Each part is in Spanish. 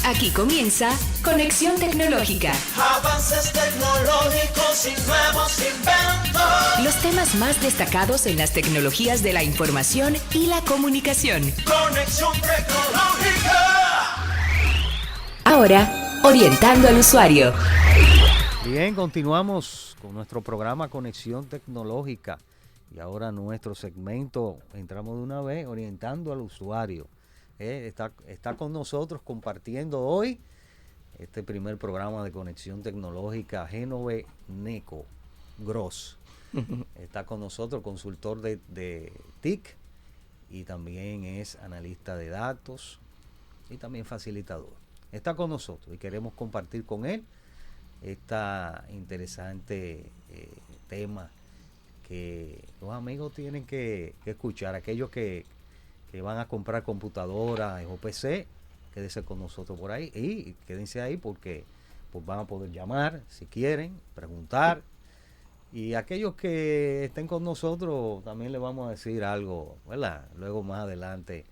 Aquí comienza Conexión Tecnológica. Avances tecnológicos y nuevos inventos. Los temas más destacados en las tecnologías de la información y la comunicación. Conexión Tecnológica. Ahora, orientando al usuario. Bien, continuamos con nuestro programa Conexión Tecnológica. Y ahora nuestro segmento, entramos de una vez orientando al usuario. Está con nosotros compartiendo hoy este primer programa de Conexión Tecnológica, Génove Neco Gross. Está con nosotros, consultor de TIC, y también es analista de datos y también facilitador. Está con nosotros y queremos compartir con él este interesante tema que los amigos tienen que escuchar. Aquellos que van a comprar computadoras o PC, quédense con nosotros por ahí y quédense ahí porque pues van a poder llamar si quieren, preguntar. Y aquellos que estén con nosotros también les vamos a decir algo, ¿verdad? Luego más adelante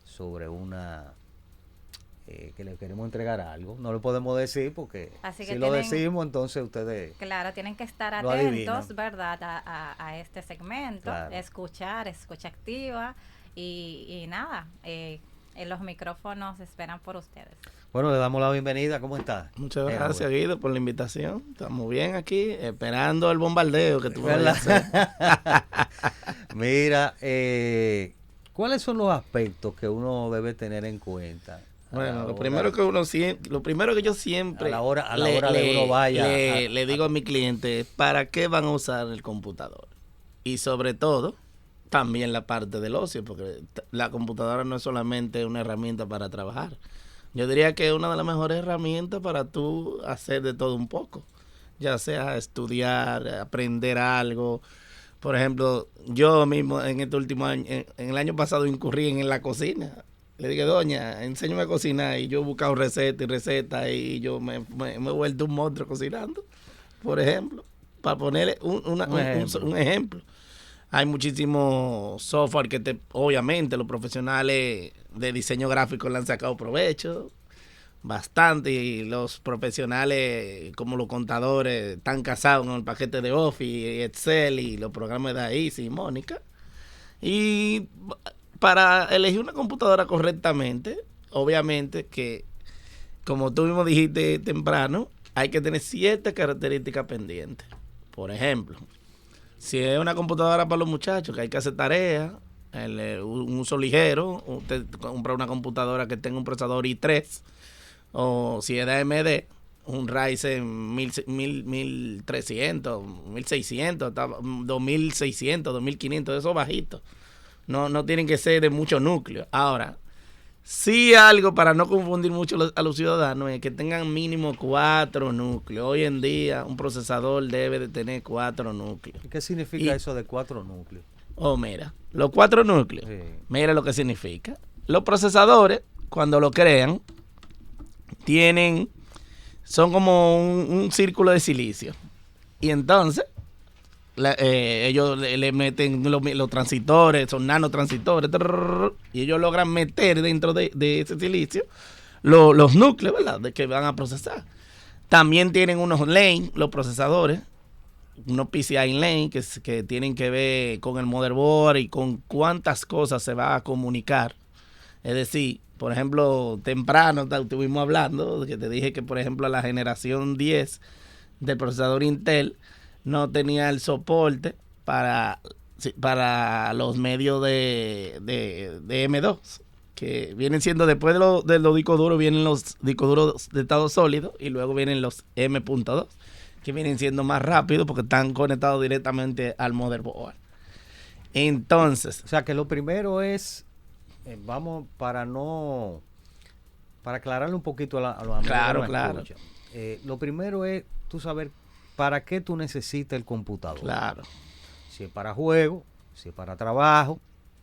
sobre una que les queremos entregar algo. No lo podemos decir porque si lo decimos entonces ustedes... Claro, tienen que estar lo atentos, adivinan. ¿verdad? A este segmento, Claro. escucha activa y nada, los micrófonos esperan por ustedes. Bueno, le damos la bienvenida. ¿Cómo está? Muchas gracias, Guido, por la invitación. Estamos bien aquí, esperando el bombardeo que tú vas a hacer. Mira, ¿cuáles son los aspectos que uno debe tener en cuenta? Bueno, lo primero que yo siempre a la hora de uno vaya le digo a mi cliente es ¿para qué van a usar el computador? Y sobre todo, también la parte del ocio, porque la computadora no es solamente una herramienta para trabajar. Yo diría que es una de las mejores herramientas para tú hacer de todo un poco, ya sea estudiar, aprender algo. Por ejemplo, yo mismo en este último año, en el año pasado incurrí en la cocina. Le dije, doña, enséñame a cocinar, y yo he buscado recetas y yo me he vuelto un monstruo cocinando, por ejemplo, para ponerle un ejemplo. Hay muchísimo software que obviamente los profesionales de diseño gráfico le han sacado provecho bastante, y los profesionales como los contadores están casados con el paquete de Office, Excel y los programas de Easy y Mónica. Y para elegir una computadora correctamente, obviamente que, como tú mismo dijiste temprano, hay que tener ciertas características pendientes. Por ejemplo, si es una computadora para los muchachos que hay que hacer tareas, un uso ligero, usted compra una computadora que tenga un procesador i3, o si es de AMD, un Ryzen 1300, 1600, 2600, 2500, esos bajitos. No tienen que ser de muchos núcleos. Ahora, sí, algo para no confundir mucho a los ciudadanos es que tengan mínimo 4 núcleos. Hoy en día un procesador debe de tener 4 núcleos. ¿Qué significa eso de 4 núcleos? Oh, mira, los 4 núcleos, Sí. mira lo que significa. Los procesadores, cuando lo crean, son como un círculo de silicio. Y entonces ellos le meten los transistores, son nanotransistores, y ellos logran meter dentro de ese silicio los núcleos, ¿verdad?, de que van a procesar. También tienen unos lane, los procesadores, unos PCI lane que tienen que ver con el motherboard y con cuántas cosas se va a comunicar. Es decir, por ejemplo, temprano estuvimos hablando, que te dije que, por ejemplo, la generación 10 del procesador Intel no tenía el soporte para los medios de M2, que vienen siendo después de los discos duros, vienen los discos duros de estado sólido y luego vienen los M.2, que vienen siendo más rápidos porque están conectados directamente al motherboard. Entonces, O sea que lo primero es, para aclararle un poquito a los amigos Claro, que nos claro. escuchan. Lo primero es tú saber para qué tú necesitas el computador. claro, Si es para juego, si es para trabajo,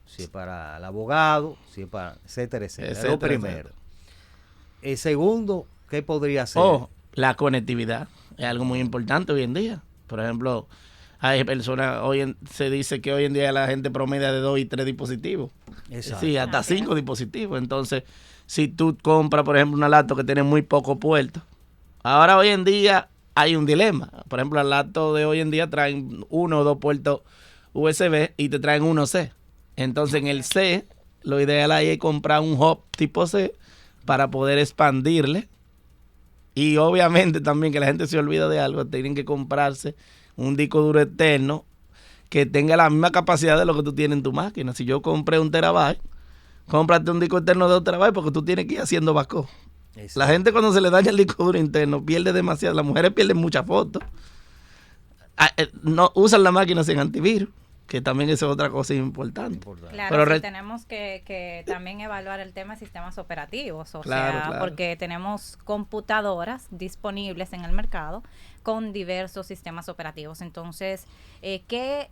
si es para el abogado, si es para etcétera, etcétera. Es lo primero. El segundo, ¿qué podría ser? la conectividad es algo muy importante hoy en día. Por ejemplo, Hay personas, se dice que hoy en día la gente promedia de 2 y 3 dispositivos. Exacto. Sí, hasta 5 dispositivos. Entonces, si tú compras, por ejemplo, una laptop que tiene muy pocos puertos, ahora hoy en día hay un dilema. Por ejemplo, las laptops de hoy en día traen 1 o 2 puertos USB y te traen uno C. Entonces, en el C, lo ideal ahí es comprar un hub tipo C para poder expandirle. Y obviamente también que la gente se olvida de algo, tienen que comprarse un disco duro externo que tenga la misma capacidad de lo que tú tienes en tu máquina. Si yo compré 1 terabyte, cómprate un disco externo de 2 terabytes porque tú tienes que ir haciendo backup. Exacto. La gente cuando se le daña el disco duro interno pierde demasiado. Las mujeres pierden muchas fotos. No usan la máquina sin antivirus, que también es otra cosa importante. Claro, Pero sí, tenemos que también evaluar el tema de sistemas operativos, Claro. porque tenemos computadoras disponibles en el mercado con diversos sistemas operativos. Entonces, ¿qué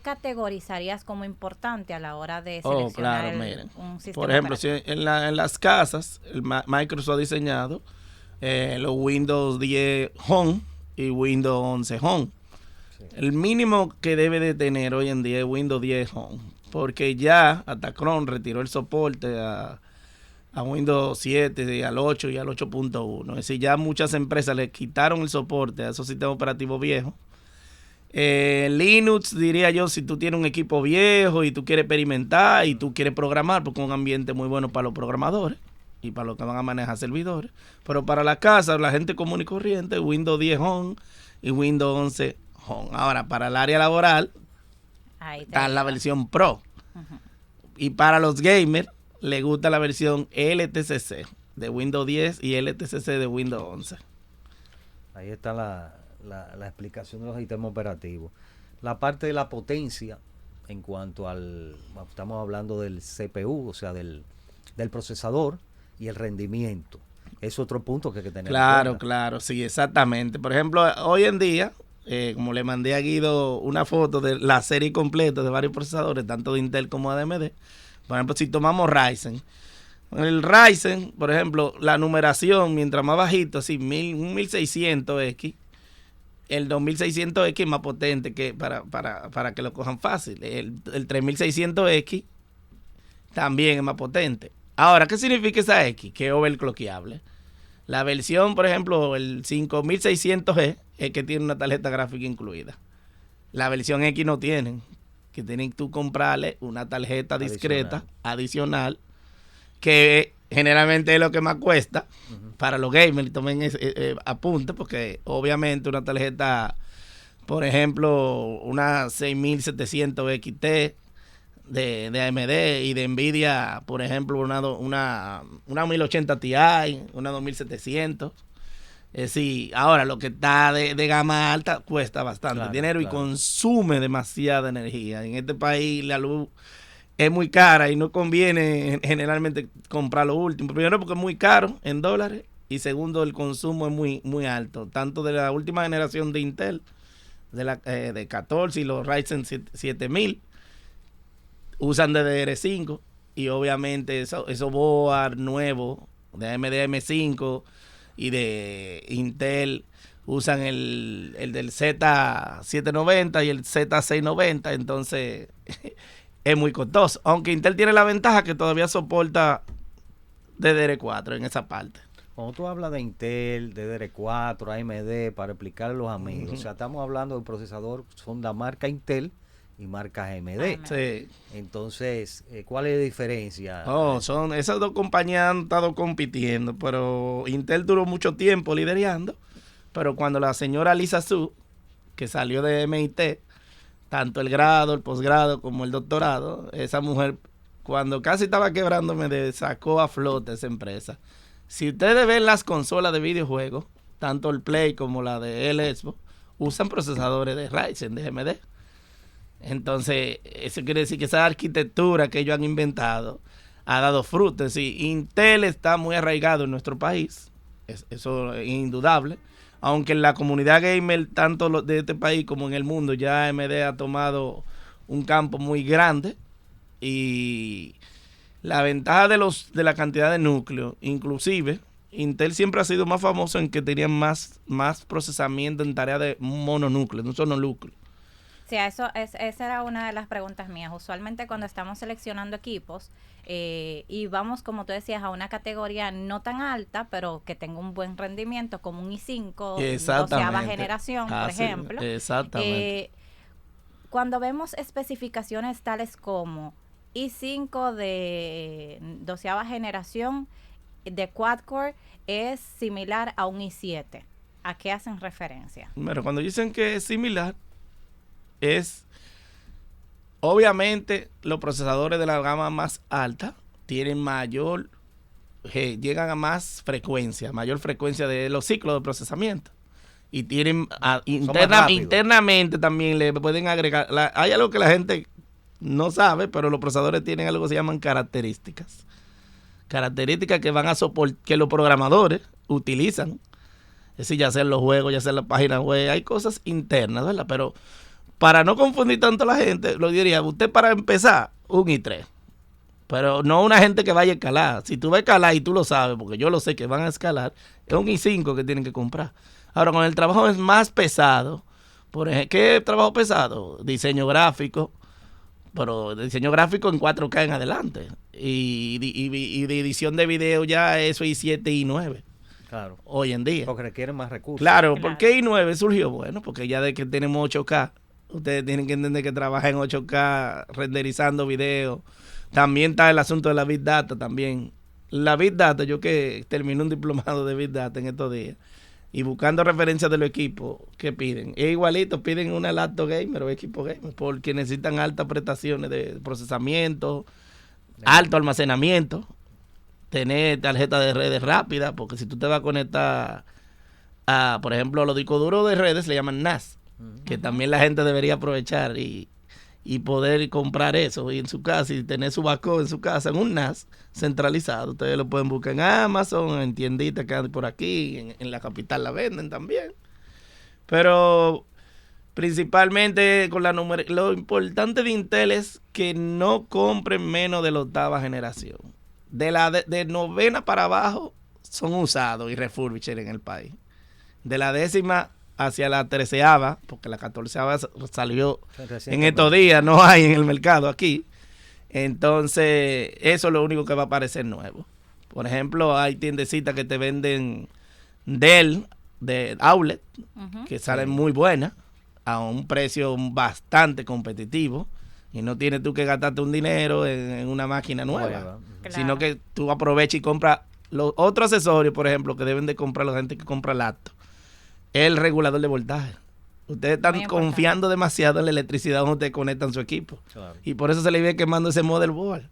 categorizarías como importante a la hora de seleccionar miren. un sistema Por ejemplo, operativo? si en las casas, Microsoft ha diseñado los Windows 10 Home y Windows 11 Home. El mínimo que debe de tener hoy en día es Windows 10 Home, porque ya hasta Chrome retiró el soporte a Windows 7, al 8 y al 8.1. Es decir, ya muchas empresas le quitaron el soporte a esos sistemas operativos viejos. Linux, diría yo, si tú tienes un equipo viejo y tú quieres experimentar y tú quieres programar, porque es un ambiente muy bueno para los programadores y para los que van a manejar servidores. Pero para la casa, la gente común y corriente, Windows 10 Home y Windows 11 Home. Ahora, para el área laboral, está la versión Pro. Uh-huh. Y para los gamers, le gusta la versión LTCC de Windows 10 y LTCC de Windows 11. Ahí está la explicación de los sistemas operativos. La parte de la potencia, en cuanto estamos hablando del CPU, o sea, del procesador y el rendimiento. Es otro punto que hay que tener en cuenta. Claro, sí, exactamente. Por ejemplo, hoy en día, como le mandé a Guido una foto de la serie completa de varios procesadores, tanto de Intel como de AMD. Por ejemplo, si tomamos Ryzen, el Ryzen, por ejemplo, la numeración, mientras más bajito, así, un 1600X, el 2600X es más potente que para que lo cojan fácil. El 3600X también es más potente. Ahora, ¿qué significa esa X? Que es overclockeable. La versión, por ejemplo, el 5600G es que tiene una tarjeta gráfica incluida. La versión X no tienen. Que tienen que tú comprarle una tarjeta discreta adicional, que generalmente es lo que más cuesta para los gamers. Tomen apunte, porque obviamente una tarjeta, por ejemplo, una 6700 XT de AMD y de Nvidia, por ejemplo, una 1080 Ti, una 2700. Sí, ahora lo que está de gama alta cuesta bastante dinero y consume demasiada energía. En este país la luz es muy cara y no conviene generalmente comprar lo último. Primero porque es muy caro en dólares y segundo el consumo es muy alto. Tanto de la última generación de Intel, de 14 y los Ryzen 7000 usan DDR5 y obviamente esos board nuevos de AMD M5 y de Intel usan el del Z790 y el Z690, entonces es muy costoso. Aunque Intel tiene la ventaja que todavía soporta DDR4 en esa parte. Cuando tú hablas de Intel, DDR4, AMD, para explicarle a los amigos, o sea, estamos hablando de procesador, son la marca Intel y marca AMD. Sí. Entonces, ¿cuál es la diferencia? Esas dos compañías han estado compitiendo, pero Intel duró mucho tiempo liderando, pero cuando la señora Lisa Su, que salió de MIT, tanto el grado, el posgrado como el doctorado, esa mujer, cuando casi estaba quebrándome, sacó a flote esa empresa. Si ustedes ven las consolas de videojuegos, tanto el Play como la de el Xbox, usan procesadores de Ryzen, de AMD. Entonces, eso quiere decir que esa arquitectura que ellos han inventado ha dado frutos. Sí, Intel está muy arraigado en nuestro país, eso es indudable. Aunque en la comunidad gamer, tanto de este país como en el mundo, ya AMD ha tomado un campo muy grande. Y la ventaja de la cantidad de núcleos, inclusive, Intel siempre ha sido más famoso en que tenían más procesamiento en tareas de mononúcleo, no solo núcleo. Sí, esa era una de las preguntas mías. Usualmente cuando estamos seleccionando equipos y vamos, como tú decías, a una categoría no tan alta, pero que tenga un buen rendimiento, como un i5, 12ª generación, por ejemplo. Exactamente. Cuando vemos especificaciones tales como i5 de 12ª generación de quad-core es similar a un i7, ¿a qué hacen referencia? Bueno, cuando dicen que es similar, es obviamente los procesadores de la gama más alta tienen llegan a mayor frecuencia de los ciclos de procesamiento y tienen internamente también le pueden agregar, hay algo que la gente no sabe, pero los procesadores tienen algo que se llaman características que van a soportar, que los programadores utilizan, es decir, ya sea en los juegos, ya sea en la página web, hay cosas internas, ¿verdad? Pero para no confundir tanto a la gente, lo diría, usted para empezar, un i3. Pero no una gente que vaya a escalar. Si tú vas a escalar y tú lo sabes, porque yo lo sé que van a escalar, es un i5 que tienen que comprar. Ahora, con el trabajo es más pesado. Por ejemplo, ¿qué trabajo pesado? Diseño gráfico, pero diseño gráfico en 4K en adelante. Y de edición de video ya eso es i7 y i9. Claro. Hoy en día. Porque requieren más recursos. Claro, ¿por qué i9 surgió? Bueno, porque ya de que tenemos 8K, ustedes tienen que entender que trabaja en 8K renderizando video. También está el asunto de la Big Data también. La Big Data, yo que terminé un diplomado de Big Data en estos días y buscando referencias de los equipos que piden. Es igualito, piden una laptop gamer o equipo gamer porque necesitan altas prestaciones de procesamiento, alto almacenamiento, tener tarjeta de redes rápida, porque si tú te vas a conectar a, por ejemplo, a los discos duros de redes, le llaman NAS, que también la gente debería aprovechar y poder comprar eso y en su casa y tener su backup en su casa en un NAS centralizado. Ustedes lo pueden buscar en Amazon, en tienditas que hay por aquí, en la capital la venden también. Pero principalmente con lo importante de Intel es que no compren menos de la 8ª generación. De 9ª para abajo son usados y refurbished en el país. De la 10ª hacia la 13ª, porque la 14ª salió en estos días, no hay en el mercado aquí. Entonces, eso es lo único que va a aparecer nuevo. Por ejemplo, hay tiendecitas que te venden Dell de outlet, que salen muy buenas, a un precio bastante competitivo, y no tienes tú que gastarte un dinero en una máquina nueva, sino que tú aprovechas y compras los otros accesorios, por ejemplo, que deben de comprar la gente que compra laptop. El regulador de voltaje. Ustedes están confiando demasiado en la electricidad donde ustedes conectan su equipo. Claro. Y por eso se le viene quemando ese motherboard.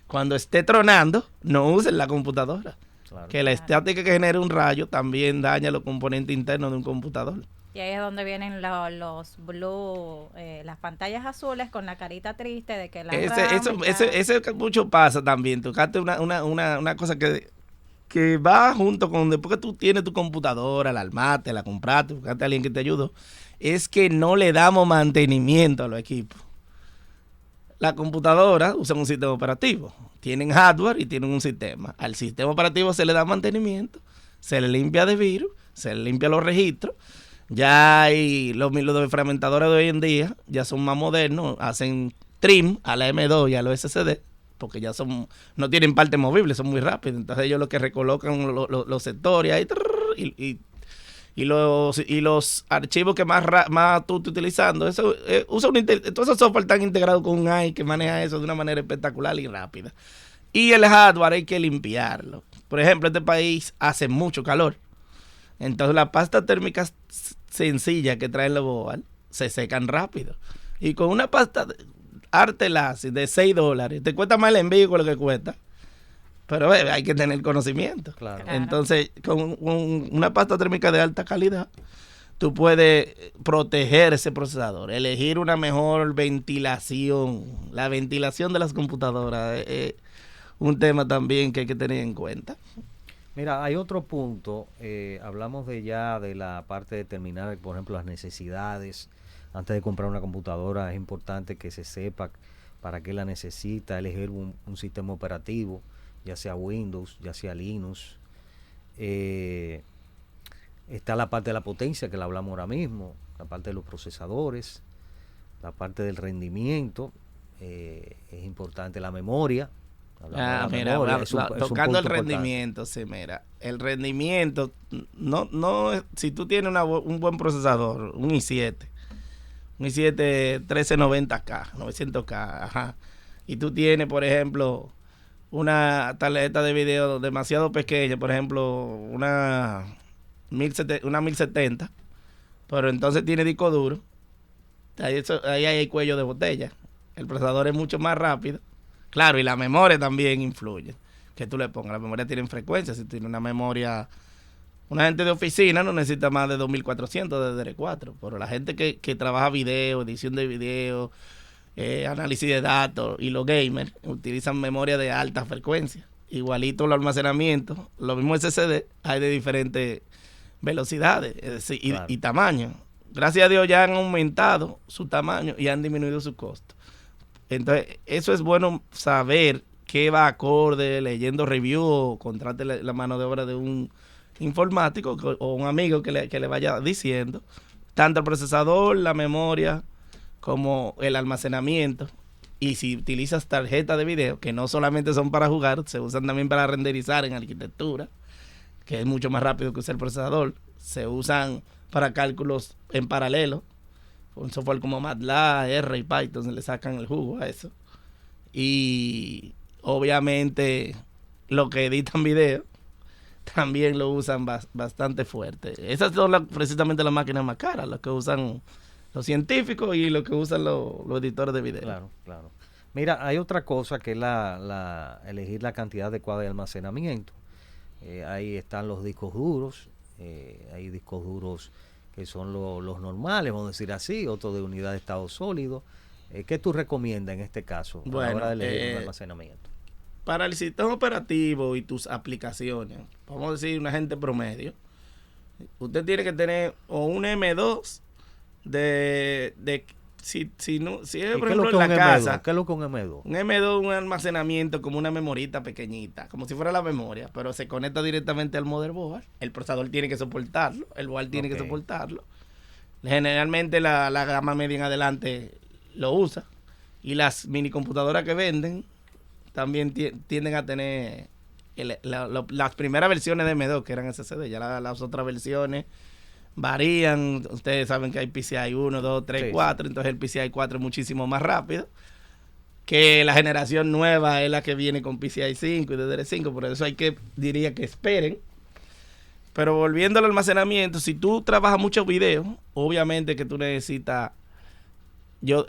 Cuando esté tronando, no usen la computadora. Claro. Que la estática que genera un rayo también daña los componentes internos de un computador. Y ahí es donde vienen los blue, las pantallas azules con la carita triste de que la ese mucho pasa también. Tocaste una cosa que va junto con, después que tú tienes tu computadora, la armaste, la compraste, buscaste a alguien que te ayudó, es que no le damos mantenimiento a los equipos. La computadora usa un sistema operativo, tienen hardware y tienen un sistema. Al sistema operativo se le da mantenimiento, se le limpia de virus, se le limpia los registros. Ya hay los fragmentadores de hoy en día, ya son más modernos, hacen trim a la M2 y a los SSD, porque ya no tienen parte movible, son muy rápidos. Entonces ellos lo que recolocan los sectores ahí, y los archivos que más tú estás utilizando, eso todos esos software están integrados con un AI que maneja eso de una manera espectacular y rápida. Y el hardware hay que limpiarlo. Por ejemplo, este país hace mucho calor. Entonces las pastas térmicas sencillas que traen los board se secan rápido. Y con una pasta Artelasi de $6, te cuesta más el envío con lo que cuesta. Pero hay que tener conocimiento. Claro. Entonces, con una pasta térmica de alta calidad, tú puedes proteger ese procesador, elegir una mejor ventilación. La ventilación de las computadoras es un tema también que hay que tener en cuenta. Mira, hay otro punto, hablamos de la parte de determinar, por ejemplo, las necesidades. Antes de comprar una computadora es importante que se sepa para qué la necesita, elegir un sistema operativo, ya sea Windows, ya sea Linux. Está la parte de la potencia, que la hablamos ahora mismo, la parte de los procesadores. la parte del rendimiento, es importante la memoria. Hablamos de la Mira, memoria, es un tocando el punto rendimiento, sí, mira, el rendimiento, si tú tienes un buen procesador, un i7 1390K, 900K, ajá, y tú tienes, por ejemplo, una tarjeta de video demasiado pequeña, por ejemplo, una 1070, pero entonces tiene disco duro, ahí hay cuello de botella, el procesador es mucho más rápido. Claro, y la memoria también influye. Que tú le pongas, la memoria tiene frecuencia. Si tiene una memoria, una gente de oficina no necesita más de 2400 de DDR4. Pero la gente que trabaja video, edición de video, análisis de datos y los gamers utilizan memoria de alta frecuencia. Igualito el almacenamiento, lo mismo SSD, hay de diferentes velocidades y tamaños. Gracias a Dios ya han aumentado su tamaño y han disminuido su costo. Entonces, eso es bueno saber qué va acorde, leyendo review o contrate la mano de obra de un informático o un amigo que le vaya diciendo tanto el procesador, la memoria, como el almacenamiento. Y si utilizas tarjetas de video, que no solamente son para jugar, se usan también para renderizar en arquitectura, que es mucho más rápido que usar el procesador. Se usan para cálculos en paralelo. Un software como MATLAB, R y Python se le sacan el jugo a eso. Y obviamente los que editan video también lo usan bastante fuerte. Esas son precisamente las máquinas más caras, las que usan los científicos y los que usan los editores de video. Claro, claro. Mira, hay otra cosa que es elegir la cantidad adecuada de almacenamiento. Ahí están los discos duros. Hay discos duros que son los normales, vamos a decir así, otros de unidad de estado sólido. ¿Qué tú recomiendas en este caso a la hora de elegir un almacenamiento? Para el sistema operativo y tus aplicaciones, vamos a decir una gente promedio, usted tiene que tener o un M2 si es por ejemplo en la casa. ¿Qué es lo que un M2? Un M2 un almacenamiento como una memorita pequeñita, como si fuera la memoria, pero se conecta directamente al motherboard. El procesador tiene que soportarlo, el board tiene que soportarlo. Generalmente la gama media en adelante lo usa. Y las mini computadoras que venden también tienden a tener las primeras versiones de M2 que eran SSD. Ya las otras versiones varían. Ustedes saben que hay PCI 1, 2, 3, 4. Entonces el PCI 4 es muchísimo más rápido. Que la generación nueva es la que viene con PCI 5 y DDR5. Por eso diría que esperen. Pero volviendo al almacenamiento, si tú trabajas muchos videos, obviamente que tú necesitas...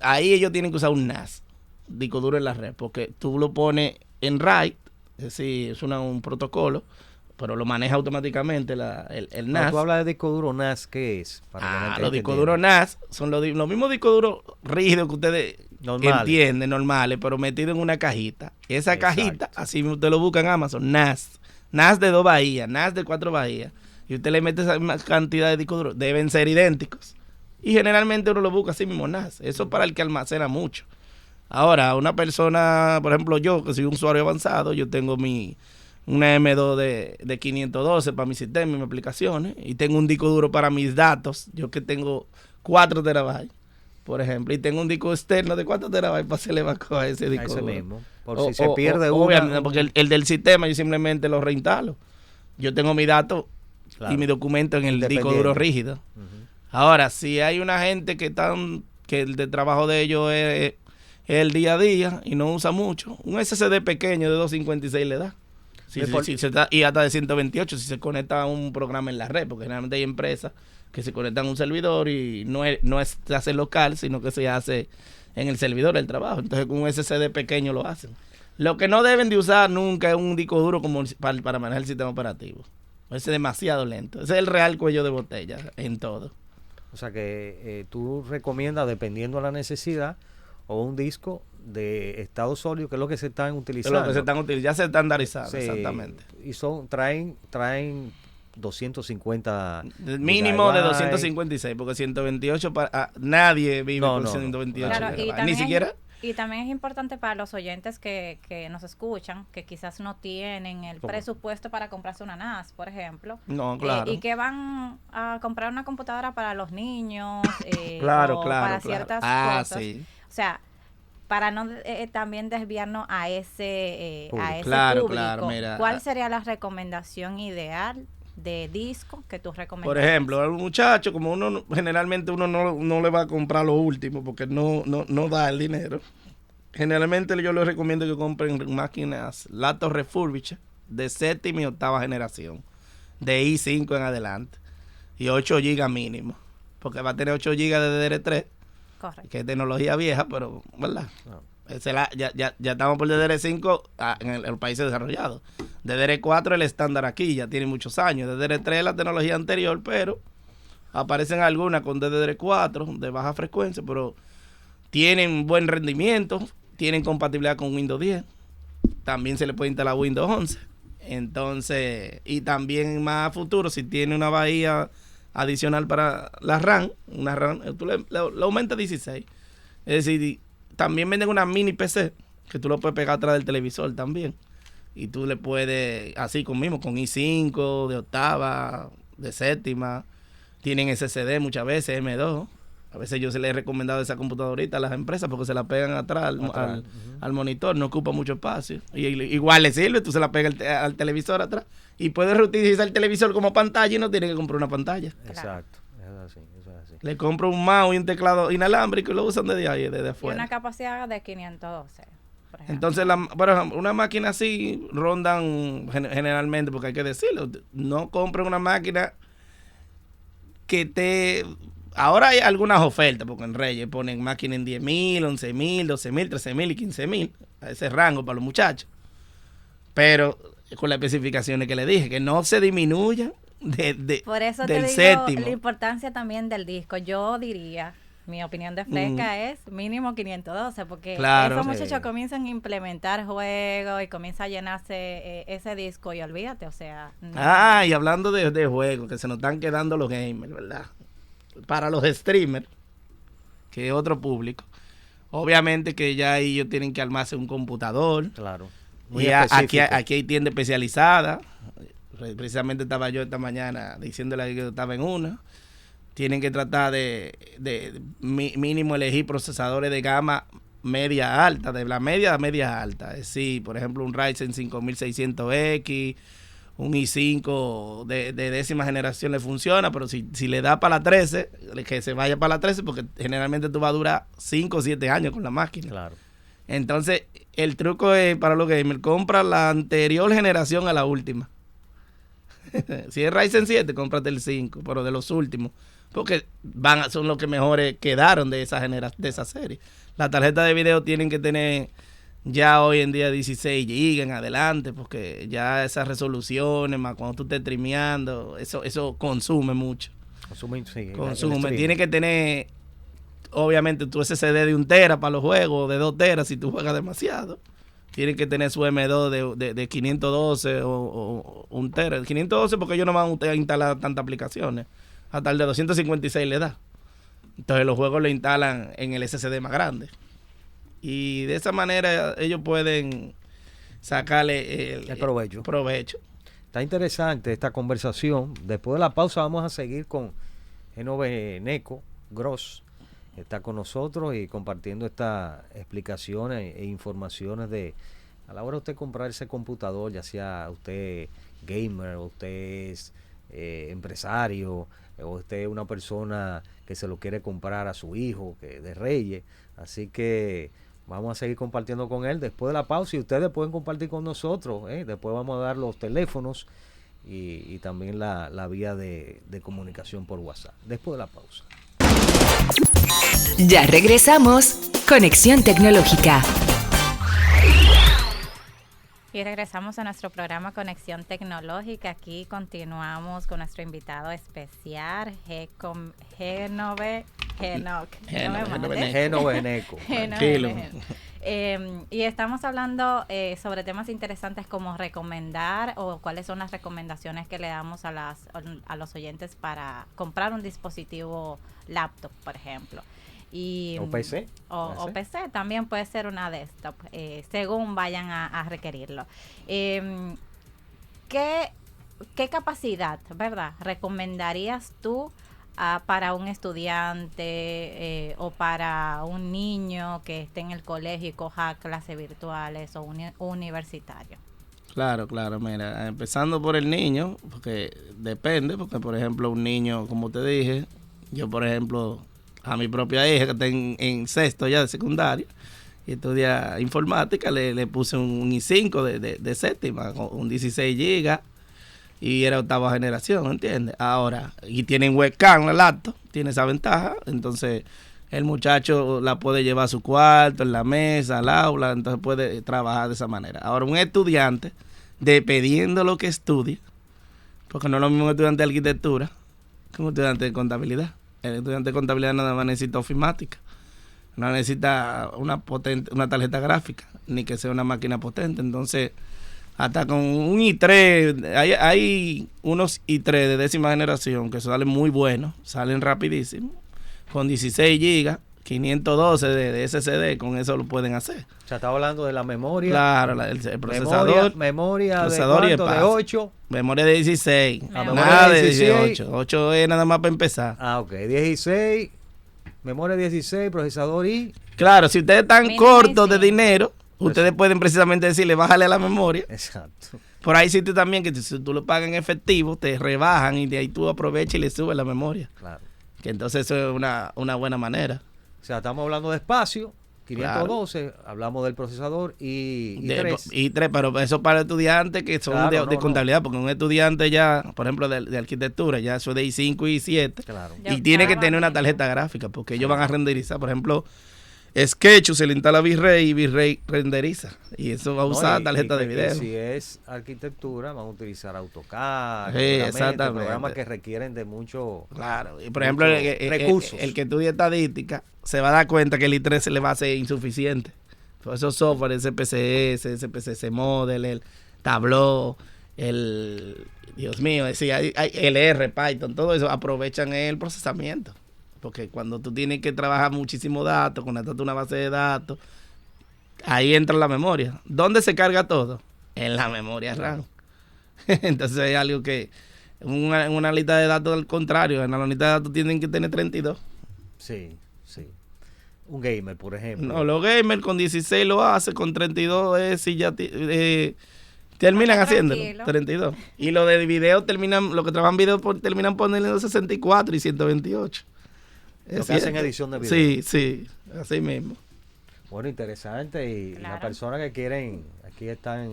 ahí ellos tienen que usar un NAS, disco duro en la red, porque tú lo pones en RAID, es decir, es un protocolo, pero lo maneja automáticamente el NAS. Cuando tú hablas de disco duro NAS, ¿qué es? Los discos duros NAS son los mismos discos duros rígidos que ustedes entienden, normales, pero metidos en una cajita. Esa cajita, así usted lo busca en Amazon, NAS de 2 bahías, NAS de 4 bahías, y usted le mete esa misma cantidad de discos duros, deben ser idénticos. Y generalmente uno lo busca así mismo NAS. Eso es para el que almacena mucho. Ahora, una persona, por ejemplo yo, que soy un usuario avanzado, yo tengo una M2 de 512 para mi sistema y mis aplicaciones, y tengo un disco duro para mis datos, yo que tengo 4 terabytes, por ejemplo, y tengo un disco externo de 4 terabytes para hacerle backup a ese disco duro. Mismo. Por si se pierde uno. Obviamente, porque el del sistema yo simplemente lo reinstalo. Yo tengo mi dato y mi documento en el disco duro rígido. Ahora, si hay una gente que el de trabajo de ellos es el día a día y no usa mucho, un SSD pequeño de 256 le da. Y hasta de 128 si se conecta a un programa en la red, porque generalmente hay empresas que se conectan a un servidor y se hace local, sino que se hace en el servidor del trabajo. Entonces con un SSD pequeño lo hacen. Lo que no deben de usar nunca es un disco duro como para manejar el sistema operativo. Ese es demasiado lento. Ese es el real cuello de botella en todo. O sea que tú recomiendas, dependiendo de la necesidad, o un disco de estado sólido, que es lo que se están utilizando. Ya se estandarizaron, exactamente. Y traen 250 mínimo de 256, porque 128 nadie vive con 128. Claro, y Ni siquiera Y también es importante para los oyentes que nos escuchan, que quizás no tienen el ¿Cómo? presupuesto para comprarse una NAS, por ejemplo. No, claro. Y que van a comprar una computadora para los niños, Claro, o claro, para claro. ciertas Ah, cosas. sí. O sea, para no también desviarnos a ese Claro, público, claro, mira. ¿cuál sería la recomendación ideal de disco que tú recomiendas? Por ejemplo, a un muchacho, como generalmente uno no le va a comprar lo último porque no da el dinero. Generalmente yo les recomiendo que compren máquinas laptops refurbished de 7ª y 8ª generación, de i5 en adelante, y 8 GB mínimo, porque va a tener 8 GB de DDR3, Correcto. que es tecnología vieja, pero, ¿verdad? No. Ya estamos por DDR5 en los países desarrollados. DDR4 el estándar aquí, ya tiene muchos años. DDR3 es la tecnología anterior, pero aparecen algunas con DDR4 de baja frecuencia, pero tienen buen rendimiento, tienen compatibilidad con Windows 10. También se le puede instalar Windows 11. Entonces, y también más a futuro, si tiene una bahía adicional para la RAM, una RAM, tú le aumentas 16. Es decir, también venden una mini PC que tú lo puedes pegar atrás del televisor también. Y tú le puedes, así con i5, de 8ª, de 7ª. Tienen SSD muchas veces, M2. A veces yo se les he recomendado esa computadorita a las empresas porque se la pegan atrás al monitor, no ocupa mucho espacio. Y igual le sirve, tú se la pegas al televisor atrás. Y puedes reutilizar el televisor como pantalla y no tienes que comprar una pantalla. Exacto, eso es así. Le compro un mouse y un teclado inalámbrico y lo usan desde ahí, desde Y afuera. una capacidad de 512, por ejemplo. Entonces, por ejemplo, una máquina así rondan generalmente, porque hay que decirlo, no compren una máquina que ahora hay algunas ofertas, porque en Reyes ponen máquinas en 10,000, 11,000, 12,000, 13,000 y 15,000, a ese rango para los muchachos. Pero con las especificaciones que le dije, que no se disminuyan Por eso del te digo séptimo. la importancia también del disco. Yo diría, mi opinión de fresca es mínimo 512, porque Claro, esos sí. muchachos comienzan a implementar juegos y comienza a llenarse ese disco y olvídate, o sea... no. Y hablando de juegos, que se nos están quedando los gamers, ¿verdad? Para los streamers, que es otro público, obviamente que ya ellos tienen que armarse un computador. Claro. Y aquí hay tiendas especializadas. Precisamente estaba yo esta mañana diciéndole que estaba en una. Tienen que tratar de mínimo elegir procesadores de gama media alta, de la media a media alta. Es decir, por ejemplo, un Ryzen 5600X, un i5 de 10ª generación le funciona, pero si le da para la 13, que se vaya para la 13, porque generalmente tú vas a durar 5 o 7 años con la máquina. Claro. Entonces, el truco es para los gamers, compra la anterior generación a la última. Si es Ryzen 7, cómprate el 5, pero de los últimos, porque son los que mejores quedaron de esa serie. Las tarjetas de video tienen que tener ya hoy en día 16 GB en adelante, porque ya esas resoluciones, más cuando tú estés streameando, eso consume mucho. Consume. Tiene que tener, obviamente, tu SSD de 1 tera para los juegos, de 2 teras si tú juegas demasiado. Tienen que tener su M2 de 512 o 1 tera. 512 porque ellos no van a instalar tantas aplicaciones. Hasta el de 256 le da. Entonces los juegos lo instalan en el SSD más grande. Y de esa manera ellos pueden sacarle el provecho. Está interesante esta conversación. Después de la pausa vamos a seguir con Genove Neco Gross. Está con nosotros y compartiendo estas explicaciones e informaciones de a la hora de usted comprar ese computador, ya sea usted gamer, o usted es empresario, o usted es una persona que se lo quiere comprar a su hijo, que de Reyes. Así que vamos a seguir compartiendo con él después de la pausa y ustedes pueden compartir con nosotros. Después vamos a dar los teléfonos y también la vía de comunicación por WhatsApp. Después de la pausa. Ya regresamos. Conexión Tecnológica. Y regresamos a nuestro programa Conexión Tecnológica. Aquí continuamos con nuestro invitado especial, Genove Neco. Tranquilo. Y estamos hablando sobre temas interesantes como recomendar o cuáles son las recomendaciones que le damos a los oyentes para comprar un dispositivo laptop, por ejemplo. Y, O PC. o PC también puede ser una desktop, según vayan a requerirlo. ¿Qué capacidad, verdad, recomendarías tú para un estudiante o para un niño que esté en el colegio y coja clases virtuales o universitario? Claro, mira, empezando por el niño, porque depende, porque por ejemplo un niño, como te dije, yo por ejemplo, a mi propia hija que está en sexto ya de secundaria y estudia informática, le puse un i5 de séptima, con un 16 gigas y era octava generación, ¿entiendes? Ahora, y tienen webcam la laptop, tiene esa ventaja, entonces el muchacho la puede llevar a su cuarto, en la mesa, al aula, entonces puede trabajar de esa manera. Ahora, un estudiante, dependiendo lo que estudie, porque no es lo mismo un estudiante de arquitectura que un estudiante de contabilidad. El estudiante de contabilidad nada más necesita ofimática, no necesita una tarjeta gráfica, ni que sea una máquina potente. Entonces, hasta con un i3, hay unos i3 de décima generación que salen muy buenos, salen rapidísimo, con 16 gigas, 512 de SSD, con eso lo pueden hacer. O sea, estaba hablando de la memoria. Claro, el procesador. Memoria procesador de y cuánto, de 8. Memoria de 16. Memoria de de 18. 8 es nada más para empezar. Ah, ok. 16, memoria 16, procesador y... Claro, si ustedes están Mínimo cortos de 16. dinero, ustedes pueden precisamente decirle, bájale a la memoria. Exacto. Por ahí sitio también que si tú lo pagas en efectivo, te rebajan y de ahí tú aprovechas y le subes la memoria. Claro. Que entonces eso es una buena manera. O sea, estamos hablando de espacio, 512, hablamos del procesador y 3. Y 3, pero eso para estudiantes que son Claro, de contabilidad, porque un estudiante ya, por ejemplo, de arquitectura, ya eso es de I5 y I7, Claro. Ya y tiene que estaba tener una bien. tarjeta gráfica, porque ellos van a renderizar, por ejemplo, Sketch se le instala V-Ray y V-Ray renderiza, y eso va a usar tarjeta de video. Y si es arquitectura, van a utilizar AutoCAD, Sí, exactamente. programas que requieren de mucho... Claro, y por ejemplo, recursos. el que estudia estadística se va a dar cuenta que el I3 se le va a hacer insuficiente. Por esos software, SPSS, SPSS Model, el Tableau, Dios mío, hay LR, Python, todo eso aprovechan el procesamiento. Porque cuando tú tienes que trabajar muchísimo datos, conectarte a una base de datos, ahí entra la memoria. ¿Dónde se carga todo? En la memoria RAM. Entonces es algo que una lista de datos al contrario, en la lista de datos tienen que tener 32. Sí. Un gamer, por ejemplo. No, los gamers con 16 lo hace, con 32 si ya terminan haciéndolo, Tranquilo. 32. Y lo de video los que trabajan video terminan poniendo 64 y 128. Lo que hacen edición de video. Sí, así mismo. Bueno, interesante. Y Claro. las personas que quieren, aquí están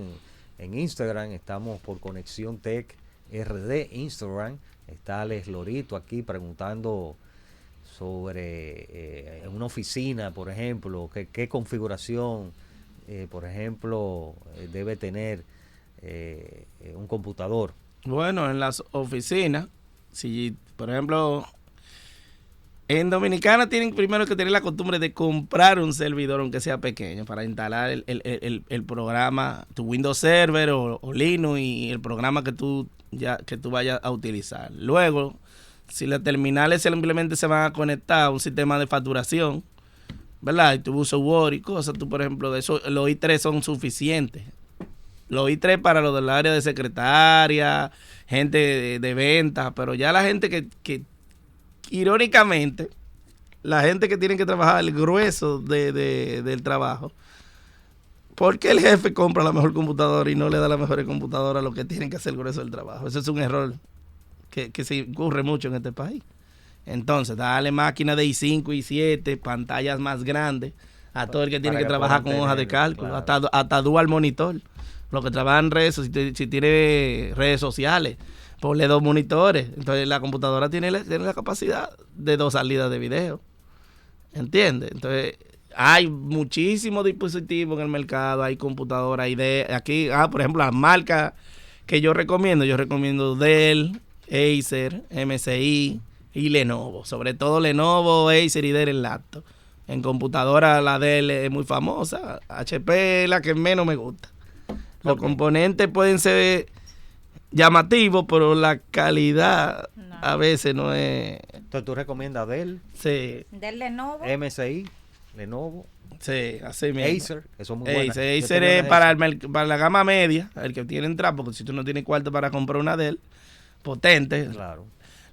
en Instagram, estamos por Conexión Tech RD Instagram. Está Alex Lorito aquí preguntando sobre una oficina, por ejemplo, qué configuración, por ejemplo, debe tener un computador. Bueno, en las oficinas, si por ejemplo, en Dominicana tienen primero que tener la costumbre de comprar un servidor, aunque sea pequeño, para instalar el programa, tu Windows Server o Linux y el programa que tú vayas a utilizar. Luego, si las terminales simplemente se van a conectar a un sistema de facturación, ¿verdad? Y tú usas Word y cosas, tú por ejemplo, de eso, los i3 son suficientes. Los i3 para los del área de secretaria, gente de ventas, pero ya la gente que irónicamente, la gente que tiene que trabajar el grueso del trabajo, ¿por qué el jefe compra la mejor computadora y no le da la mejor computadora a los que tienen que hacer el grueso del trabajo? Eso es un error que se ocurre mucho en este país. Entonces, darle máquinas de i5, i7, pantallas más grandes a todo el que tiene que trabajar con hojas de cálculo, claro. hasta dual monitor. Los que trabajan en redes, si tiene redes sociales, ponle 2 monitores. Entonces la computadora tiene la capacidad de 2 salidas de video. ¿Entiendes? Entonces hay muchísimos dispositivos en el mercado, hay computadoras, aquí, por ejemplo, las marcas que yo recomiendo Dell, Acer, MSI y Lenovo. Sobre todo Lenovo, Acer y Dell en laptop. En computadora la Dell es muy famosa, HP es la que menos me gusta. Los componentes pueden ser llamativo, pero la calidad No. a veces no es... Entonces tú recomiendas Dell, Sí, Del Lenovo. MSI, Lenovo, sí, así mismo. Acer, eso es muy bueno. Acer es para la gama media, el que quiere entrar, porque si tú no tienes cuarto para comprar una Dell potente, Claro.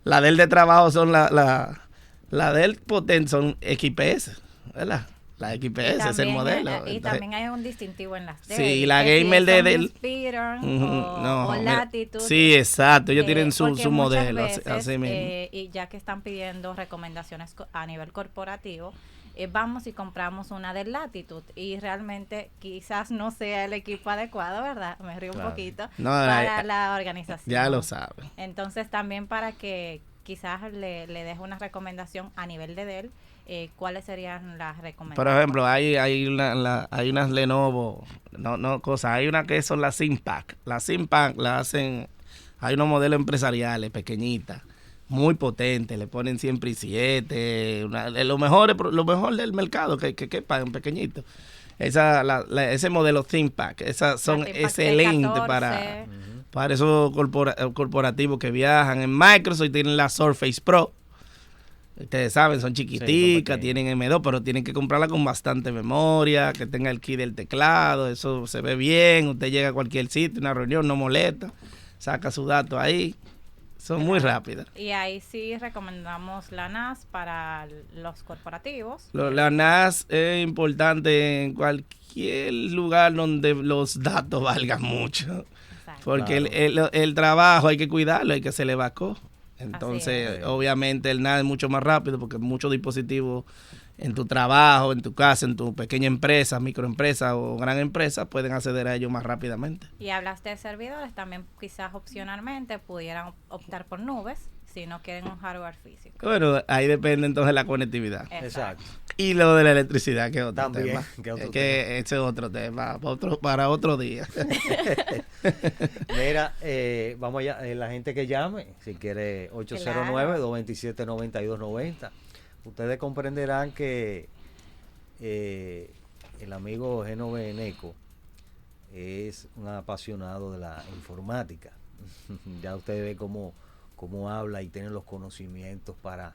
la Dell de trabajo son la Dell potente son XPS, ¿verdad? La XPS es el modelo. Y Entonces, también hay un distintivo en las Sí, Dell, y la que si gamer de son Dell. Inspiron ujú, o mira, Latitude. sí, exacto, ellos tienen su Porque muchas modelo, veces, así mismo. y ya que están pidiendo recomendaciones a nivel corporativo, vamos y compramos una de Latitude y realmente quizás no sea el equipo adecuado, ¿verdad? Me río Claro. un poquito, No, para la organización. Ya lo saben. Entonces también para que quizás le deje una recomendación a nivel de Dell, ¿cuáles serían las recomendaciones? Por ejemplo, hay unas Lenovo, hay una que son las ThinkPad. Las ThinkPad la hacen, hay unos modelos empresariales pequeñitas, muy potentes, le ponen siempre i7, lo mejor del mercado que pagan pequeñito. Ese modelo ThinkPad, esas son ThinkPad excelentes E14. para esos corporativos que viajan. En Microsoft tienen la Surface Pro. Ustedes saben, son chiquiticas, Sí, tienen M2, pero tienen que comprarla con bastante memoria, que tenga el key del teclado, eso se ve bien, usted llega a cualquier sitio, una reunión, no molesta, saca su dato ahí, son muy rápidas. Y ahí sí recomendamos la NAS para los corporativos. La NAS es importante en cualquier lugar donde los datos valgan mucho, Exacto. porque Claro. el trabajo hay que cuidarlo, hay que hacerle backup. Entonces, es. obviamente el NAS es mucho más rápido porque muchos dispositivos en tu trabajo, en tu casa, en tu pequeña empresa, microempresa o gran empresa pueden acceder a ellos más rápidamente. Y hablaste de servidores, también quizás opcionalmente pudieran optar por nubes si no quieren un hardware físico. Bueno, ahí depende entonces de la conectividad. Exacto. Y lo de la electricidad, que es otro También, tema. que otro Que ese es otro tema, para otro día. Mira, vamos allá, la gente que llame, si quiere, 809-227-9290. Ustedes comprenderán que el amigo Genove Neco es un apasionado de la informática. Ya usted ve cómo habla y tiene los conocimientos para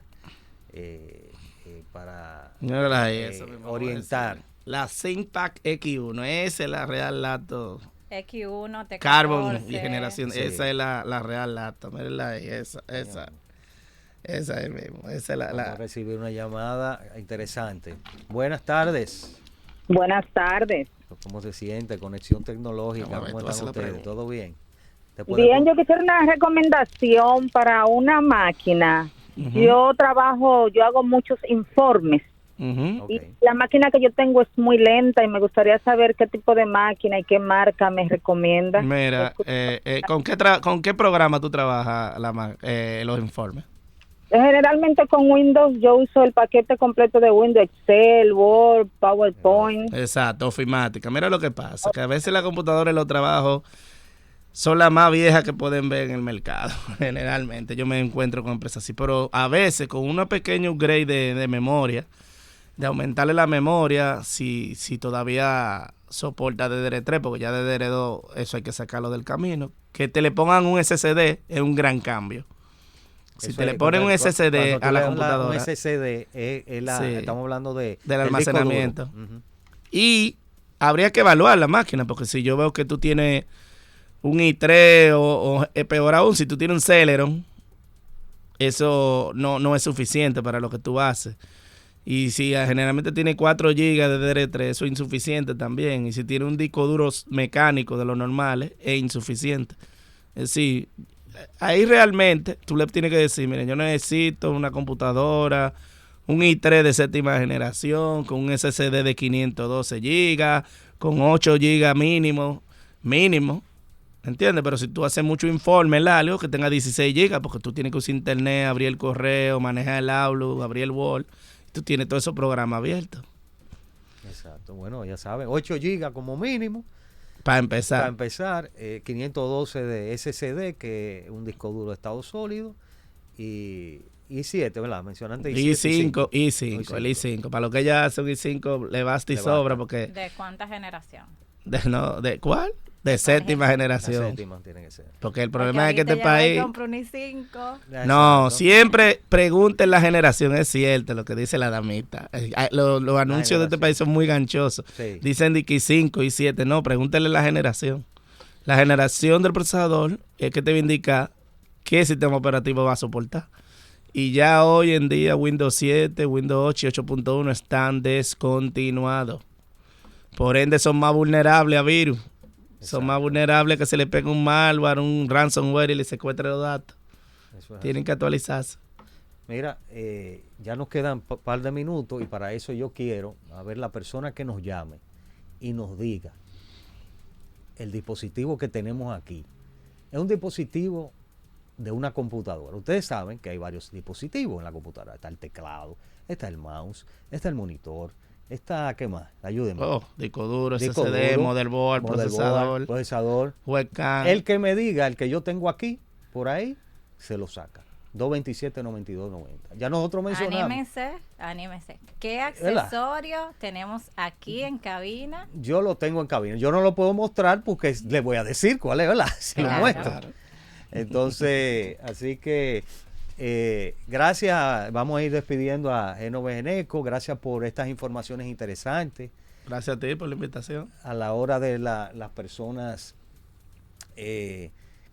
Mírala ahí, eso mismo, orientar. La ThinkPad X1, esa es la Real Laptop X1, T14. Carbon y generación, Sí. esa es la Real Laptop, mírala ahí, esa es mismo, esa es Vamos a recibir una llamada interesante. Buenas tardes. Buenas tardes. ¿Cómo se siente? Conexión tecnológica. Vamos a ver, ¿Cómo tú haces están la ustedes? pregunta. ¿Todo bien? ¿Te puede Bien, con- yo quisiera una recomendación para una máquina. Ujú. Yo hago muchos informes Ujú. Ok. y la máquina que yo tengo es muy lenta y me gustaría saber qué tipo de máquina y qué marca me recomienda. Mira, ¿con qué programa tú trabajas los informes? Generalmente con Windows yo uso el paquete completo de Windows, Excel, Word, PowerPoint. Exacto, ofimática. Mira lo que pasa, que a veces las computadoras y los trabajos son las más viejas que pueden ver en el mercado. Generalmente yo me encuentro con empresas así, pero a veces con un pequeño upgrade de memoria, de aumentarle la memoria, si todavía soporta DDR3, porque ya DDR2 eso hay que sacarlo del camino, que te le pongan un SSD es un gran cambio. Si Eso te es, le ponen un cuando SSD tú a le la das computadora, Un SSD, Sí. estamos hablando Del disco almacenamiento. duro. Ujú. y habría que evaluar la máquina, porque si yo veo que tú tienes un i3 o peor aún, si tú tienes un Celeron, eso no es suficiente para lo que tú haces. Y si generalmente tiene 4 GB de DDR3, eso es insuficiente también. Y si tiene un disco duro mecánico de los normales, es insuficiente. Es decir, ahí realmente tú le tienes que decir, miren, yo necesito una computadora, un i3 de séptima generación, con un SSD de 512 GB, con 8 GB mínimo, ¿entiendes? Pero si tú haces mucho informe largo, que tenga 16 GB, porque tú tienes que usar internet, abrir el correo, manejar el Outlook, abrir el Word, tú tienes todos esos programas abiertos. Exacto. Bueno, ya saben, 8 GB como mínimo. Para Para empezar. empezar, 512 de SSD, que es un disco duro de estado sólido, y i7, ¿verdad? Mencionaste i5, i5. el i5. Para lo que ella hace un i5 le basta y Le sobra, basta. porque... ¿De cuánta generación? ¿De cuál? De séptima La generación. séptima tiene que ser. Porque el problema es que este país... Compro un i5. No, Exacto. siempre pregunten la generación, es cierto lo que dice la damita. Los anuncios de este generación. país son muy ganchosos. Sí. Dicen de que i5, i7, no, pregúntenle la generación. La generación del procesador es que te va a indicar qué sistema operativo va a soportar. Y ya hoy en día Windows 7, Windows 8 y 8.1 están descontinuados. Por ende son más vulnerables a virus. Son más vulnerables a que se le pegue un malware, un ransomware y le secuestre los datos. Eso es Tienen que actualizarse. Mira, ya nos quedan un par de minutos y para eso yo quiero a ver la persona que nos llame y nos diga el dispositivo que tenemos aquí. Es un dispositivo de una computadora. Ustedes saben que hay varios dispositivos en la computadora. Está el teclado, está el mouse, está el monitor, está, ¿qué más? Ayúdenme. Disco duro, Disco SSD, duro, motherboard, procesador, webcam. El que me diga, el que yo tengo aquí, por ahí, se lo saca. 227-9290. Ya nosotros mencionamos. Anímese. ¿Qué ¿Verdad? accesorio tenemos aquí en cabina? Yo lo tengo en cabina. Yo no lo puedo mostrar porque le voy a decir cuál es, ¿verdad? Se lo Claro. muestro. Claro. Entonces, así que gracias. Vamos a ir despidiendo a Génoves Eneco. Gracias por estas informaciones interesantes. Gracias a ti por la invitación. A la hora de las personas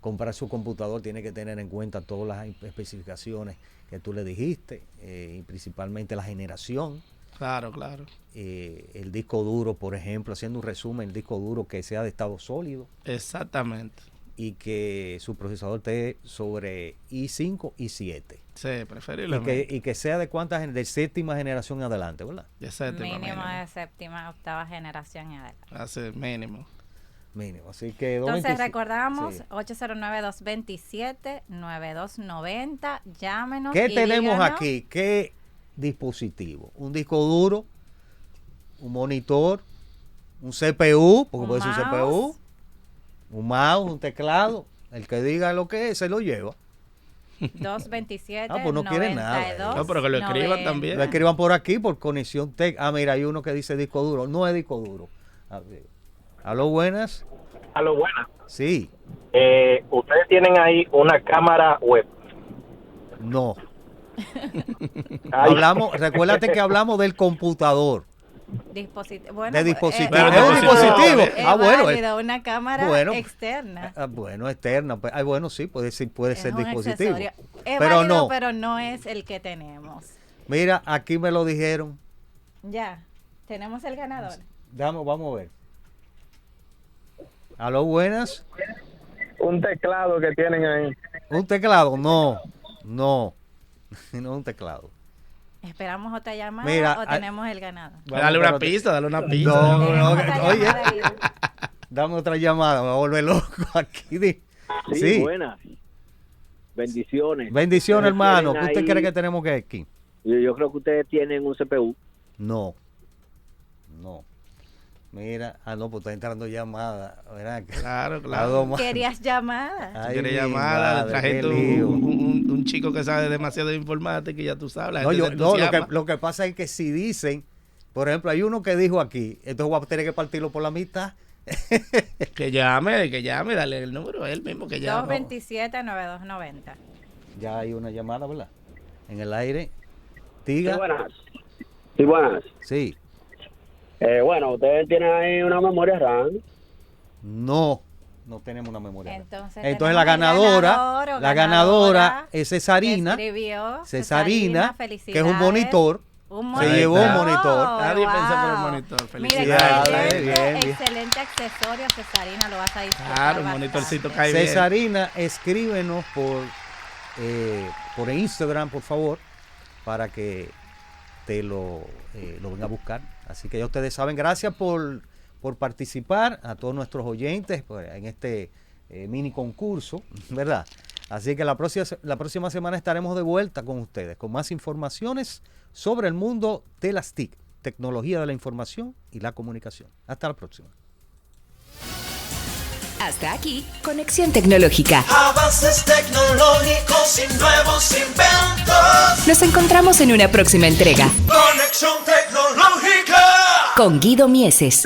comprar su computador, tiene que tener en cuenta todas las especificaciones que tú le dijiste, y principalmente la generación. Claro, claro. El disco duro, por ejemplo, haciendo un resumen, el disco duro que sea de estado sólido Exactamente. y que su procesador esté sobre i5 y 7. Sí, Y preferiblemente. que sea de cuántas, de séptima generación en adelante, ¿verdad? De séptima, Mínimo mínimo. de séptima, octava generación y adelante. Así, mínimo. Mínimo. Así que Entonces 225. recordamos Sí. 809-227-9290. Llámenos. ¿Qué y tenemos díganos. aquí? ¿Qué dispositivo? Un disco duro, un monitor, un CPU, porque Un puede ser un mouse. CPU, un mouse, un teclado. El que diga lo que es, se lo lleva. 227 Ah, pues no quiere nada. 92, No, pero que lo escriban 90. también. Lo escriban por aquí por conexión tech. Ah, mira, hay uno que dice disco duro. No es disco duro. A ver. Aló, buenas. Aló, buenas. Sí, Ustedes tienen ahí una cámara web. no. Ay. Recuérdate que hablamos del computador. Bueno, De dispositivo. Pero Es un dispositivo. dispositivo. Es Ah, bueno. válido, una cámara bueno. externa. Bueno, externa. Pues, bueno, sí, puede ser Es un dispositivo. accesorio. Es Pero válido, no. pero no es el que tenemos. Mira, aquí me lo dijeron. Ya, tenemos el ganador. Vamos a ver. Aló, buenas. Un teclado que tienen ahí. ¿Un teclado? No. No es un teclado. ¿Esperamos otra llamada Mira, o tenemos el ganador? Dale una pista, dale una pista. No, Tenemos no, otra oye, llamada ahí. dame otra llamada, me voy a volver loco aquí. Sí, buenas. Bendiciones. Bendiciones, hermano. ¿Qué Tienen usted ahí- cree que tenemos que aquí? Yo creo que ustedes tienen un CPU. No. Mira, no, pues está entrando llamada. ¿Verdad? Claro, Algo claro. más. ¿Querías llamada? Ay, Quieres mi llamada, madre, trajiste qué lío. un chico que sabe demasiado de informática y ya tú sabes. La No, gente se lo entusiasma. lo que pasa es que si dicen, por ejemplo, hay uno que dijo aquí, entonces voy a tener que partirlo por la mitad. Que llame, dale el número, él mismo que llame. 227-9290. Ya hay una llamada, ¿verdad? En el aire. Diga. Sí, buenas. Sí, buenas. Sí. Bueno, ustedes tienen ahí una memoria RAM. No tenemos una memoria. Entonces la tenemos el ganadora, ganador o la ganadora ganadora es Cesarina. Escribió Cesarina, que es un felicidades. monitor. Un Se Ahí llevó un está. monitor. Nadie pensó por el wow. monitor. Mira, Felicidades. excelente, bien. excelente accesorio, Cesarina, lo vas a disfrutar. Claro, un bastante. monitorcito cae bien. Cesarina, escríbenos por Instagram, por favor, para que te lo venga a buscar. Así que ya ustedes saben, gracias por participar, a todos nuestros oyentes pues, en este mini concurso, ¿verdad? Así que la próxima semana estaremos de vuelta con ustedes, con más informaciones sobre el mundo de las TIC, tecnología de la información y la comunicación. Hasta la próxima. Hasta aquí, Conexión Tecnológica. Avances tecnológicos y nuevos inventos. Nos encontramos en una próxima entrega Conexión tecnológica. con Guido Mieses.